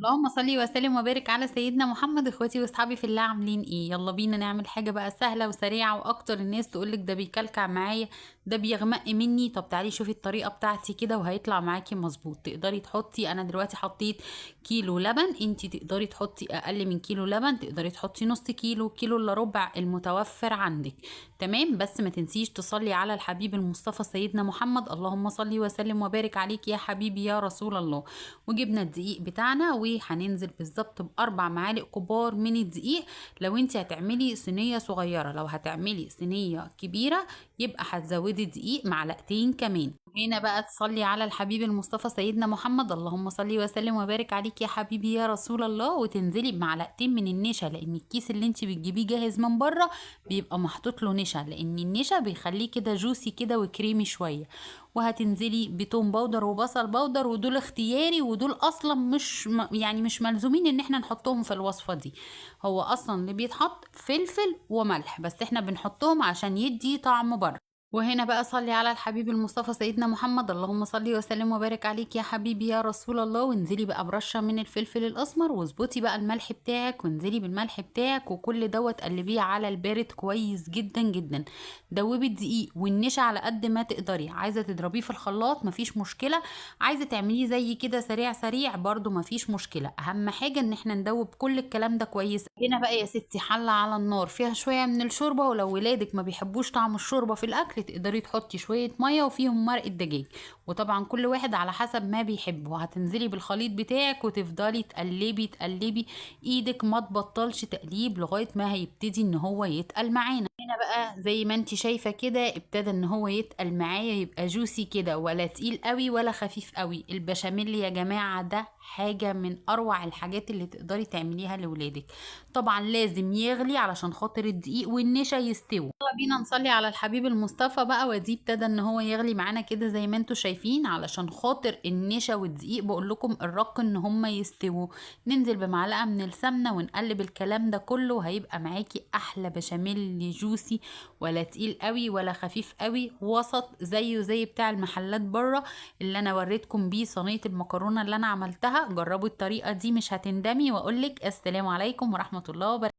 اللهم صل وسلم وبارك على سيدنا محمد. اخواتي واصحابي في الله عاملين ايه؟ يلا بينا نعمل حاجه بقى سهله وسريعه، واكتر الناس تقولك ده بيكلكع معايا، ده بيغمق مني. طب تعالي شوفي الطريقه بتاعتي كده وهيطلع معاكي مظبوط. تقدري تحطي، انا دلوقتي حطيت كيلو لبن، انتي تقدري تحطي اقل من كيلو لبن، تقدري تحطي نص كيلو، كيلو الا ربع المتوفر عندك. تمام، بس ما تنسيش تصلي على الحبيب المصطفى سيدنا محمد. اللهم صل وسلم وبارك عليك يا حبيبي يا رسول الله. وجبنا الدقيق بتاعنا وهننزل بالظبط باربع معالق كبار من الدقيق. لو انت هتعملي صينيه صغيره، لو هتعملي صينيه كبيره يبقى هتزودي دقيق معلقتين كمان. هنا بقى تصلي على الحبيب المصطفى سيدنا محمد. اللهم صل وسلم وبارك عليك يا حبيبي يا رسول الله. وتنزلي بمعلقتين من النشا، لان الكيس اللي انت بتجيبيه جاهز من بره بيبقى محطوط له نشا، لان النشا بيخليه كده جوسي كده وكريمي شويه. وهتنزلي بتوم باودر وبصل باودر، ودول اختياري، ودول اصلا يعني مش ملزومين ان احنا نحطهم في الوصفة دي. هو اصلا اللي بيتحط فلفل وملح بس، احنا بنحطهم عشان يدي طعم بره. وهنا بقى صلي على الحبيب المصطفى سيدنا محمد. اللهم صل وسلم وبارك عليك يا حبيبي يا رسول الله. وانزلي بقى برشة من الفلفل الاسمر، واظبطي بقى الملح بتاعك، وانزلي بالملح بتاعك، وكل دوت قلبيه على البارد كويس جدا جدا. دوبي الدقيق والنشا على قد ما تقدري. عايزه تضربيه في الخلاط مفيش مشكله، عايزه تعمليه زي كده سريع سريع برضو مفيش مشكله. اهم حاجه ان احنا ندوب كل الكلام ده كويس. هنا بقى يا ستي حله على النار فيها شويه من الشوربه، ولو ولادك ما بيحبوش طعم الشوربه في الاكل تقدري تحطي شويه ميه وفيهم مرق الدجاج، وطبعا كل واحد على حسب ما بيحبه. هتنزلي بالخليط بتاعك وتفضلي تقلبي تقلبي، ايدك ما تبطلش تقليب لغايه ما هيبتدي ان هو يتقل معانا. هنا بقى زي ما انت شايفه كده ابتدى ان هو يتقل معايا، يبقى جوسي كده، ولا تقيل قوي ولا خفيف قوي. البشاميل يا جماعه ده حاجه من اروع الحاجات اللي تقدري تعمليها لاولادك. طبعا لازم يغلي علشان خاطر الدقيق والنشا يستوي. يلا بينا نصلي على الحبيب المصطفى بقى. ودي ابتدى ان هو يغلي معانا كده زي ما انتوا شايفين، علشان خاطر النشا والدقيق بقول لكم الرق ان هم يستووا. ننزل بمعلقه من السمنه ونقلب الكلام ده كله، هيبقى معاكي احلى بشاميل جوسي، ولا تقيل قوي ولا خفيف قوي، وسط زيه زي بتاع المحلات بره. اللي انا وريتكم بيه صينيه المكرونه اللي انا عملتها، جربوا الطريقه دي مش هتندمي. واقول لك السلام عليكم ورحمه الله وبركاته.